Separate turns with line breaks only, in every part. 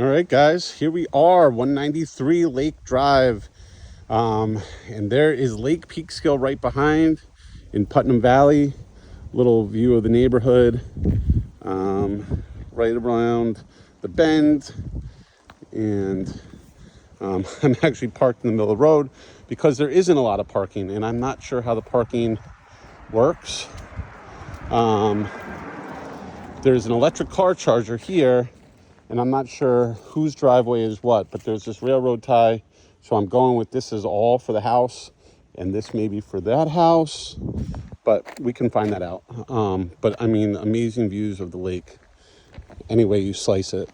All right, guys, here we are, 193 Lake Drive. And there is Lake Peekskill right behind in Putnam Valley. Little view of the neighborhood right around the bend. And I'm actually parked in the middle of the road because there isn't a lot of parking, and I'm not sure how the parking works. There's an electric car charger here, and I'm not sure whose driveway is what, but there's this railroad tie. So I'm going with this is all for the house, and this may be for that house, but we can find that out. But I mean, amazing views of the lake, any way you slice it.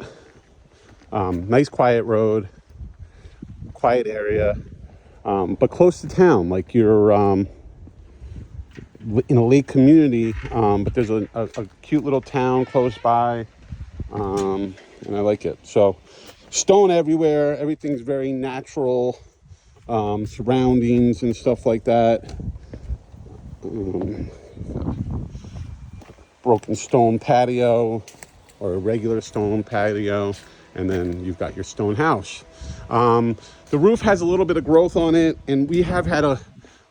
Nice quiet road, quiet area, but close to town, like you're in a lake community, but there's a cute little town close by. And I like it. So stone everywhere, everything's very natural, surroundings and stuff like that. Broken stone patio or a regular stone patio, and then you've got your stone house. The roof has a little bit of growth on it, and we have had a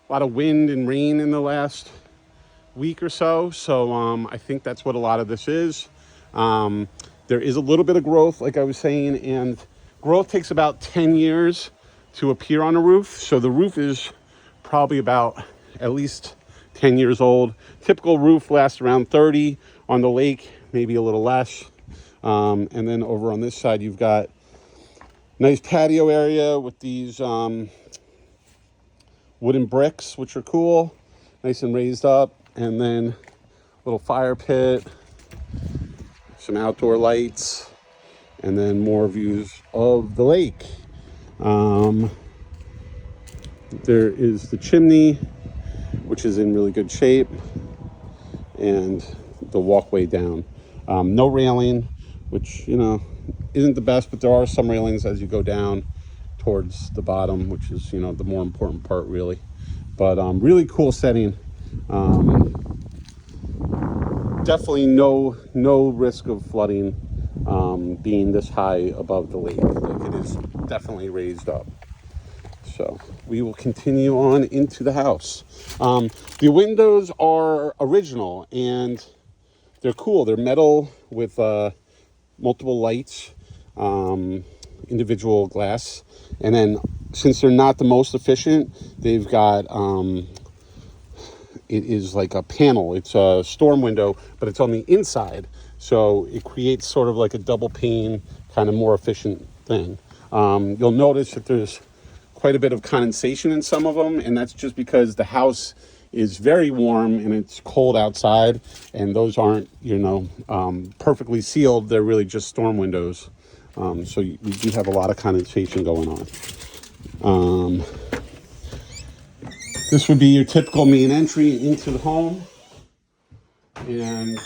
lot of wind and rain in the last week or so, I think that's what a lot of this is. There is a little bit of growth, like I was saying, and growth takes about 10 years to appear on a roof. So the roof is probably about at least 10 years old. Typical roof lasts around 30 on the lake, maybe a little less. And then over on this side, you've got nice patio area with these wooden bricks, which are cool, nice and raised up. And then a little fire pit, some outdoor lights, and then more views of the lake. There is the chimney, which is in really good shape, and the walkway down. No railing, which, isn't the best, but there are some railings as you go down towards the bottom, which is, the more important part, really. But really cool setting. Definitely no risk of flooding, being this high above the lake. Like, it is definitely raised up. So we will continue on into the house. The windows are original and they're cool. They're metal with multiple lights, individual glass. And then since they're not the most efficient, they've got it is like a panel. It's a storm window, but it's on the inside. So it creates sort of like a double pane, kind of more efficient thing. You'll notice that there's quite a bit of condensation in some of them, and that's just because the house is very warm and it's cold outside, and those aren't, perfectly sealed. They're really just storm windows. So you do have a lot of condensation going on. This would be your typical main entry into the home. And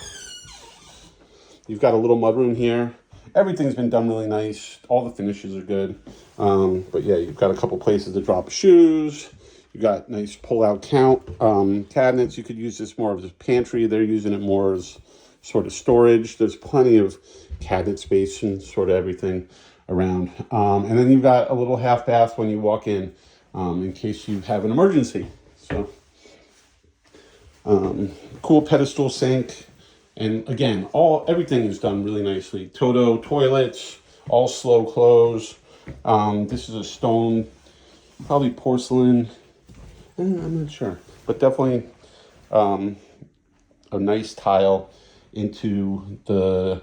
you've got a little mudroom here. Everything's been done really nice. All the finishes are good. But yeah, you've got a couple places to drop shoes. You've got nice pull-out cabinets. You could use this more as a pantry. They're using it more as sort of storage. There's plenty of cabinet space and sort of everything around. And then you've got a little half bath when you walk in case you have an emergency. So, cool pedestal sink. And again, everything is done really nicely. Toto toilets, all slow close. This is a stone, probably porcelain. I'm not sure, but definitely a nice tile into the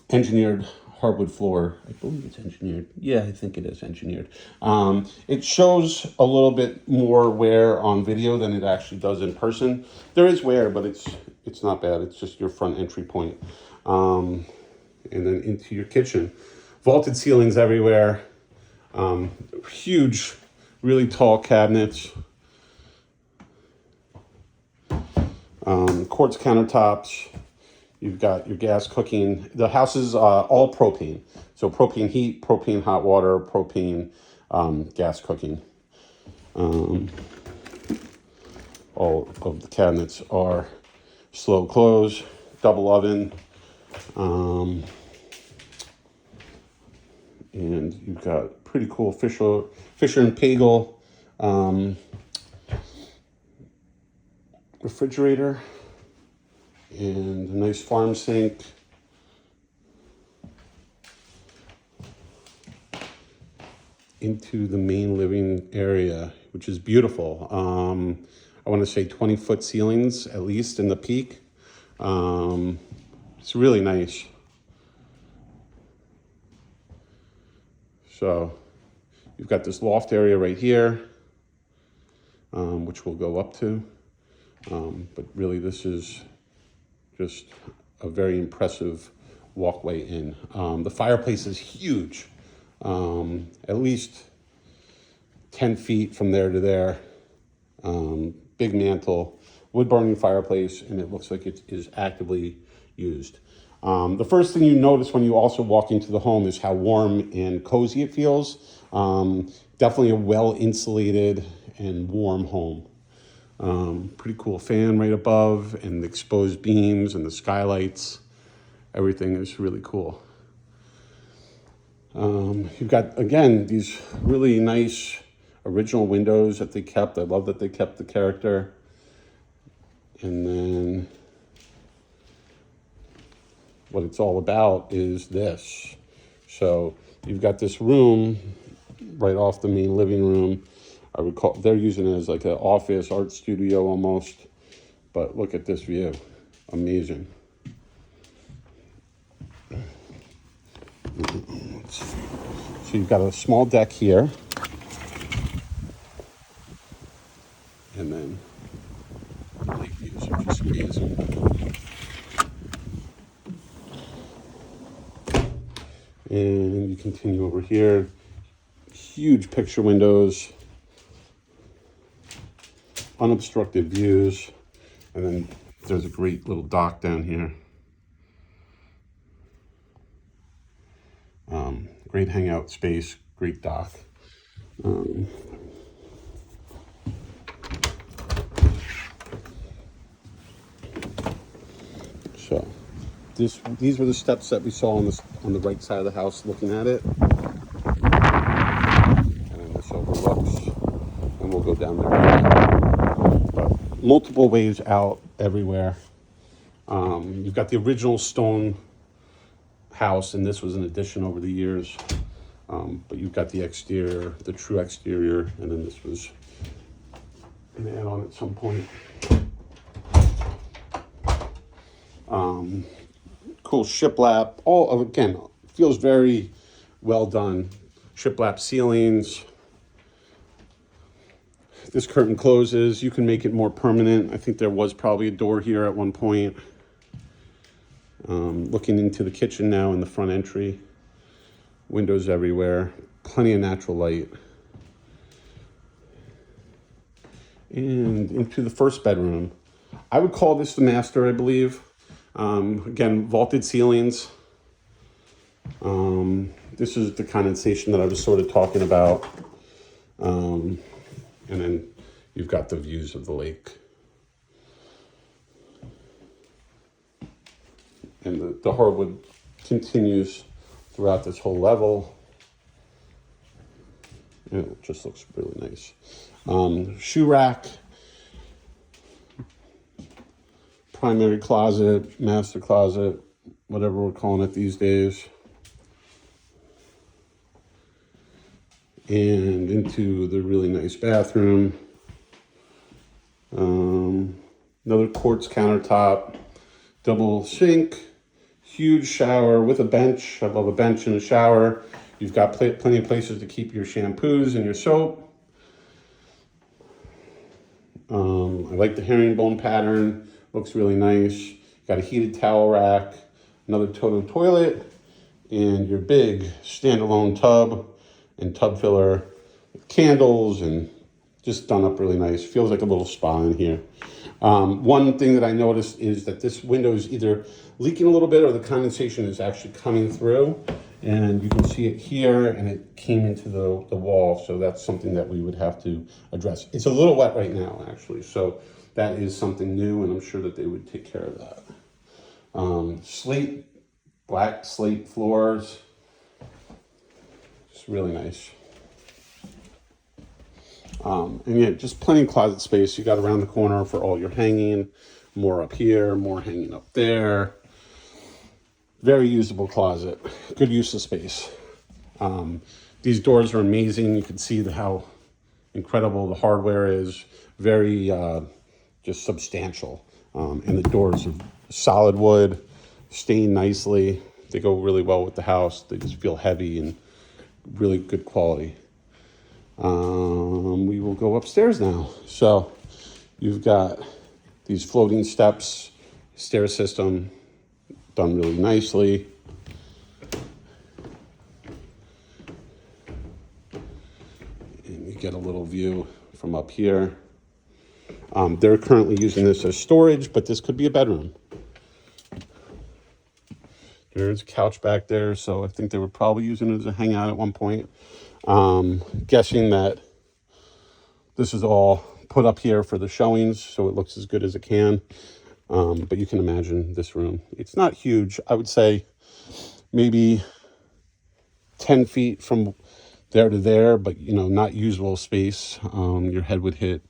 engineered hardwood floor. I believe it's engineered. Yeah, I think it is engineered. It shows a little bit more wear on video than it actually does in person. There is wear, but it's not bad. It's just your front entry point. And then into your kitchen. Vaulted ceilings everywhere. Huge, really tall cabinets. Quartz countertops. You've got your gas cooking. The house is all propane. So propane heat, propane hot water, propane gas cooking. All of the cabinets are slow close, double oven. And you've got pretty cool Fisher and Pagel refrigerator and a nice farm sink. Into the main living area, which is beautiful. I want to say 20-foot ceilings at least in the peak. It's really nice. So you've got this loft area right here, which we'll go up to. But really this is just a very impressive walkway in. The fireplace is huge, at least 10 feet from there to there. Big mantle, wood burning fireplace, and it looks like it is actively used. The first thing you notice when you also walk into the home is how warm and cozy it feels. Definitely a well insulated and warm home. Pretty cool fan right above, and the exposed beams and the skylights. Everything is really cool. You've got, again, these really nice original windows that they kept. I love that they kept the character. And then what it's all about is this. So you've got this room right off the main living room. I would call, they're using it as like an office, art studio almost. But look at this view. Amazing. So you've got a small deck here. And then lake views are just amazing. And you continue over here. Huge picture windows. Unobstructed views. And then there's a great little dock down here. Great hangout space, great dock. So these were the steps that we saw on the right side of the house looking at it. And then this overlooks, and we'll go down there. But multiple ways out everywhere. You've got the original stone house, and this was an addition over the years. But you've got the exterior, the true exterior, and then this was an add-on at some point. Cool shiplap. All again, feels very well done. Shiplap ceilings. This curtain closes. You can make it more permanent. I think there was probably a door here at one point. Looking into the kitchen now in the front entry. Windows everywhere. Plenty of natural light. And into the first bedroom. I would call this the master, I believe. Again, vaulted ceilings. This is the condensation that I was sort of talking about. And then you've got the views of the lake. And the hardwood continues throughout this whole level. And it just looks really nice. Shoe rack. Primary closet, master closet, whatever we're calling it these days. And into the really nice bathroom. Another quartz countertop, double sink, huge shower with a bench. I love a bench and a shower. You've got plenty of places to keep your shampoos and your soap. I like the herringbone pattern. Looks really nice. Got a heated towel rack, another Toto toilet, and your big standalone tub and tub filler with candles, and just done up really nice. Feels like a little spa in here. One thing that I noticed is that this window is either leaking a little bit or the condensation is actually coming through. And you can see it here, and it came into the wall. So that's something that we would have to address. It's a little wet right now, actually. So that is something new, and I'm sure that they would take care of that. Slate, black slate floors. It's really nice. And yeah, just plenty of closet space. You got around the corner for all your hanging, more up here, more hanging up there. Very usable closet. Good use of space. These doors are amazing. You can see how incredible the hardware is. Very just substantial. And the doors are solid wood, stain nicely. They go really well with the house. They just feel heavy and really good quality. We will go upstairs now. So you've got these floating steps, stair system done really nicely. And you get a little view from up here. They're currently using this as storage, but this could be a bedroom. There's a couch back there, so I think they were probably using it as a hangout at one point. Guessing that this is all put up here for the showings, so it looks as good as it can. But you can imagine this room. It's not huge. I would say maybe 10 feet from there to there, but not usable space. Your head would hit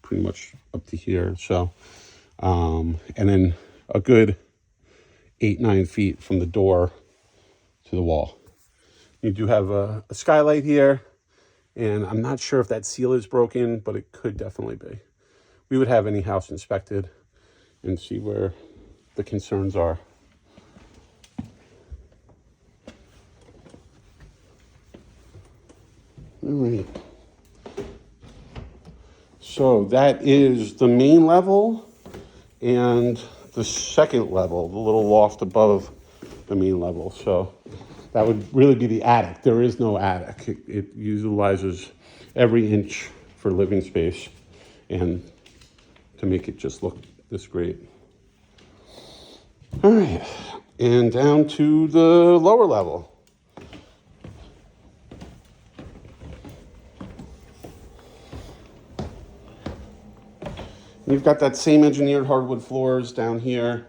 pretty much up to here. So, and then a good 8-9 feet from the door to the wall. You do have a skylight here, and I'm not sure if that seal is broken, but it could definitely be. We would have any house inspected and see where the concerns are. All right. So that is the main level and the second level, the little loft above the main level. So that would really be the attic. There is no attic. It utilizes every inch for living space and to make it just look this great. All right, and down to the lower level. You've got that same engineered hardwood floors down here.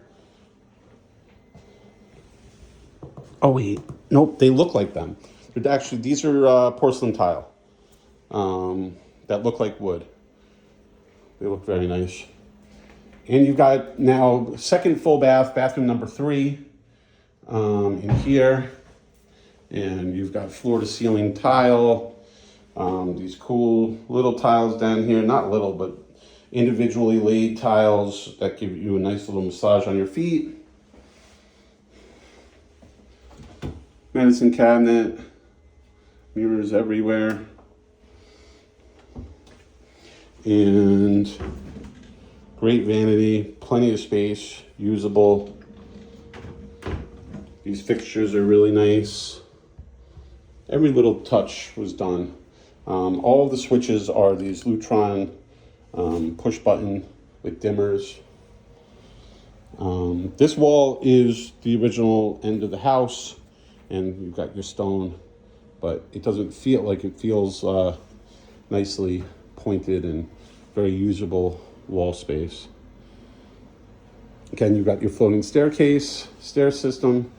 Oh wait, nope, they look like them. They're actually, these are porcelain tile that look like wood. They look very nice. And you've got now second full bathroom number 3 in here. And you've got floor to ceiling tile. These cool little tiles down here, not little, but individually laid tiles that give you a nice little massage on your feet. Medicine cabinet, mirrors everywhere. And great vanity, plenty of space, usable. These fixtures are really nice. Every little touch was done. All of the switches are these Lutron push button with dimmers. This wall is the original end of the house, and you've got your stone, but it doesn't feel like it feels nicely pointed and very usable wall space. Again, you've got your floating staircase, stair system,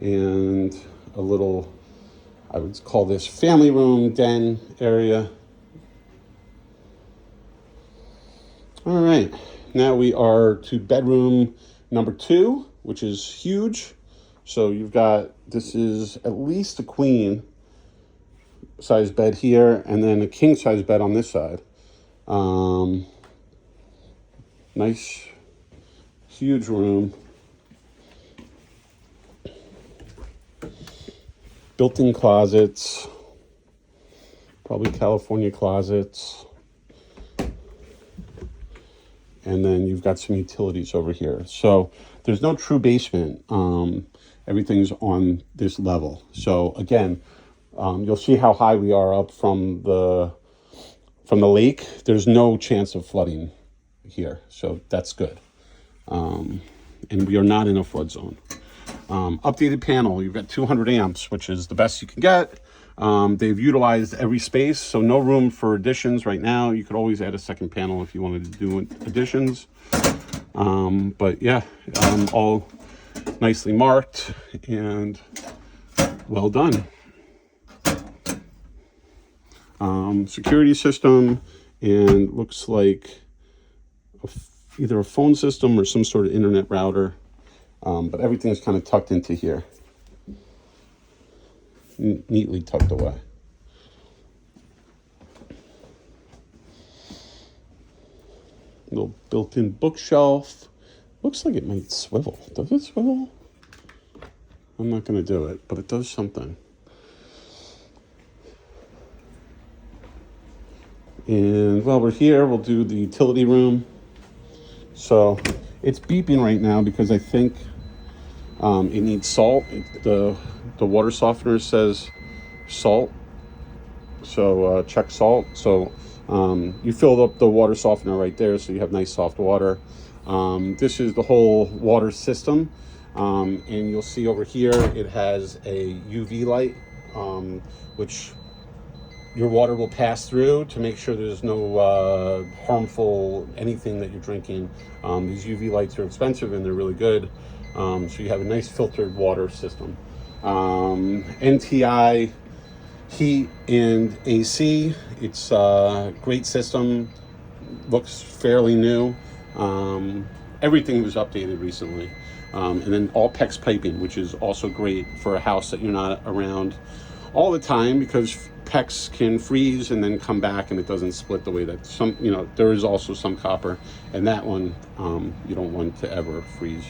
and a little, I would call this family room, den area. All right, now we are to bedroom number 2, which is huge. So you've got, this is at least a queen size bed here, and then a king size bed on this side. Nice, huge room. Built-in closets, probably California closets. And then you've got some utilities over here. So there's no true basement. Everything's on this level. So again, you'll see how high we are up from the lake. There's no chance of flooding here. So that's good. And we are not in a flood zone. Updated panel, you've got 200 amps, which is the best you can get. They've utilized every space, so no room for additions right now. You could always add a second panel if you wanted to do additions. But yeah, all nicely marked and well done. security system, and looks like either a phone system or some sort of internet router. But everything is kind of tucked into here, neatly tucked away. Little built-in bookshelf. Looks like it might swivel. Does it swivel? I'm not going to do it, but it does something. And while we're here, we'll do the utility room. So it's beeping right now because I think it needs salt. The water softener says salt. So check salt. So you filled up the water softener right there, so you have nice soft water. This is the whole water system. And you'll see over here, it has a UV light, which your water will pass through to make sure there's no harmful anything that you're drinking. These UV lights are expensive and they're really good. So you have a nice filtered water system. NTI heat and AC. It's a great system. Looks fairly new. Everything was updated recently. And then all PEX piping, which is also great for a house that you're not around all the time, because PEX can freeze and then come back and it doesn't split the way that some, there is also some copper, and that one you don't want to ever freeze.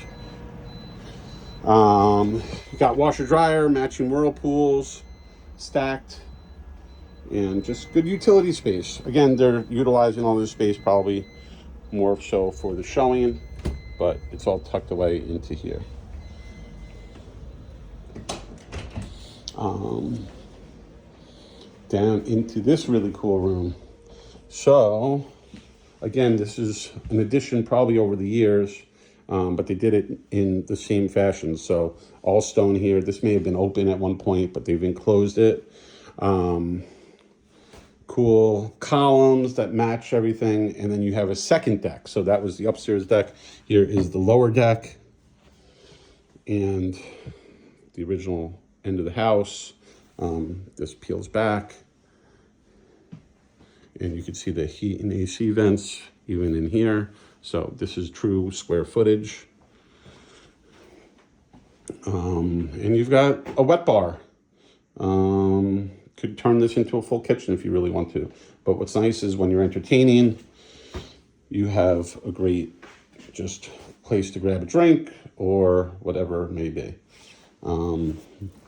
You got washer dryer, matching whirlpools, stacked, and just good utility space. Again, they're utilizing all this space probably more so for the showing, but it's all tucked away into here. Down into this really cool room. So again, this is an addition probably over the years, but they did it in the same fashion. So all stone here. This may have been open at one point, but they've enclosed it. Cool columns that match everything. And then you have a second deck. So that was the upstairs deck. Here is the lower deck and the original end of the house. This peels back, and you can see the heat and AC vents even in here. So this is true square footage. And you've got a wet bar. Could turn this into a full kitchen if you really want to. But what's nice is when you're entertaining, you have a great just place to grab a drink or whatever it may be.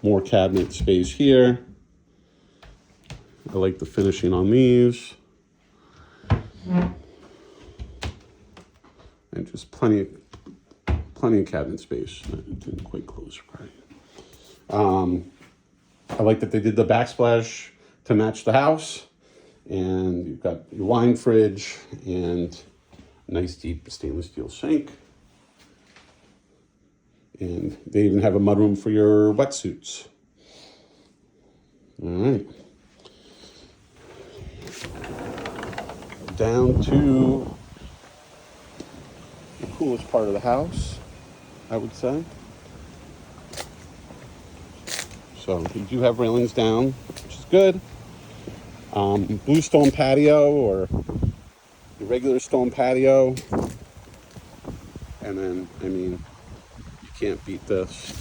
More cabinet space here. I like the finishing on these. And just plenty of cabinet space. It didn't quite close right. I like that they did the backsplash to match the house. And you've got your wine fridge and a nice deep stainless steel sink. And they even have a mudroom for your wetsuits. All right. Down to the coolest part of the house, I would say. So you do have railings down, which is good. Blue stone patio or the regular stone patio. And then, I mean, you can't beat this.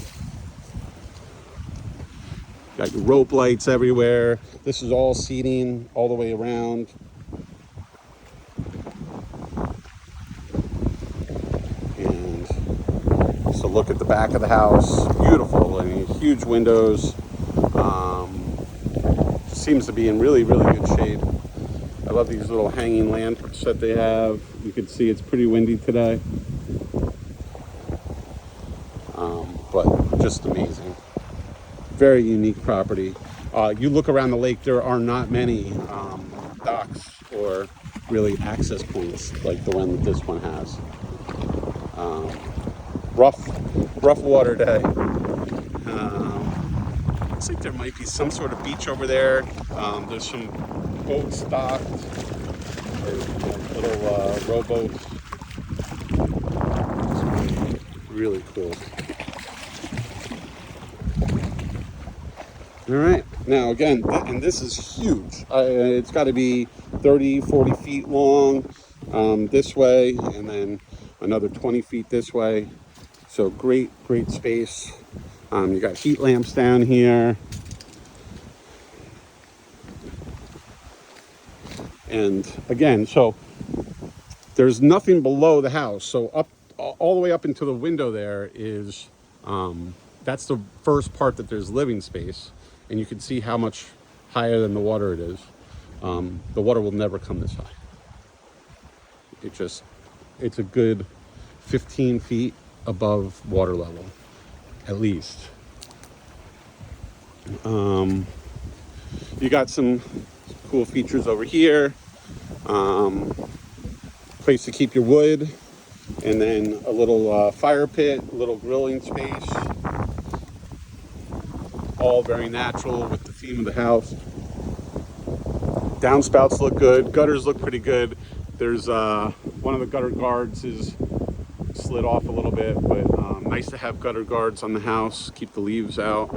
Got your rope lights everywhere. This is all seating all the way around. And just a look at the back of the house. Beautiful. I mean, huge windows. Seems to be in really, really good shape. I love these little hanging lamps that they have. You can see it's pretty windy today. But just amazing. Very unique property. You look around the lake, there are not many docks or really access points like the one that this one has. Rough water day. Looks like there might be some sort of beach over there. There's some boats docked, or little rowboats. It's really cool. All right, now again, and this is huge. It's got to be 30, 40 feet long this way, and then another 20 feet this way. So great space. You got heat lamps down here. And again, so there's nothing below the house. So up all the way up into the window there is, that's the first part that there's living space. And you can see how much higher than the water it is. The water will never come this high. It's a good 15 feet above water level, at least. You got some cool features over here. Place to keep your wood, and then a little fire pit, a little grilling space. All very natural with the theme of the house. Downspouts look good. Gutters look pretty good. There's one of the gutter guards is slid off a little bit, but nice to have gutter guards on the house. Keep the leaves out.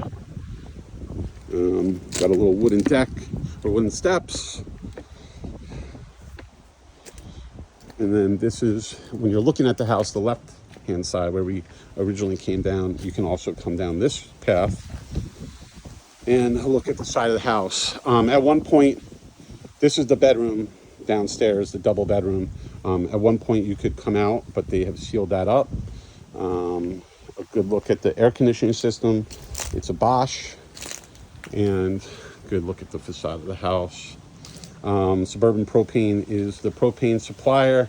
Got a little wooden deck or wooden steps. And then this is, when you're looking at the house, the left-hand side where we originally came down, you can also come down this path and look at the side of the house. At one point, this is the bedroom downstairs, the double bedroom. At one point you could come out, but they have sealed that up. A good look at the air conditioning system. It's a Bosch. And good look at the facade of the house. Suburban Propane is the propane supplier,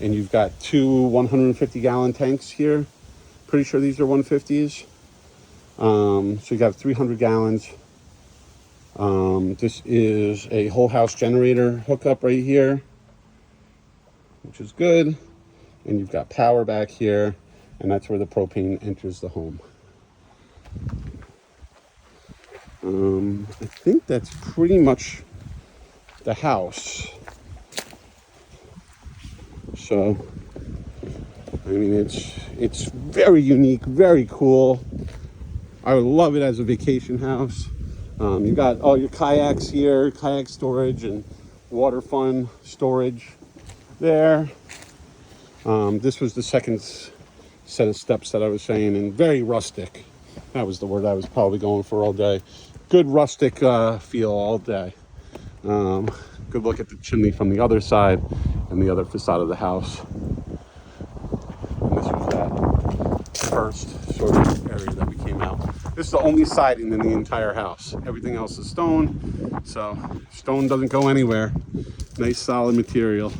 and you've got two 150-gallon tanks here. Pretty sure these are 150s. So you got 300 gallons. This is a whole house generator hookup right here, which is good. And you've got power back here, and that's where the propane enters the home. I think that's pretty much the house. So, I mean, it's very unique, very cool. I would love it as a vacation house. You got all your kayaks here, kayak storage and water fun storage there. This was the second set of steps that I was saying, and very rustic. That was the word I was probably going for all day. Good rustic feel all day. Good look at the chimney from the other side and the other facade of the house. And this was that first sort of area that we came out. This is the only siding in the entire house. Everything else is stone. So stone doesn't go anywhere. Nice solid material.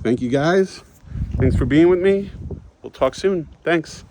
Thank you guys. Thanks for being with me. We'll talk soon. Thanks.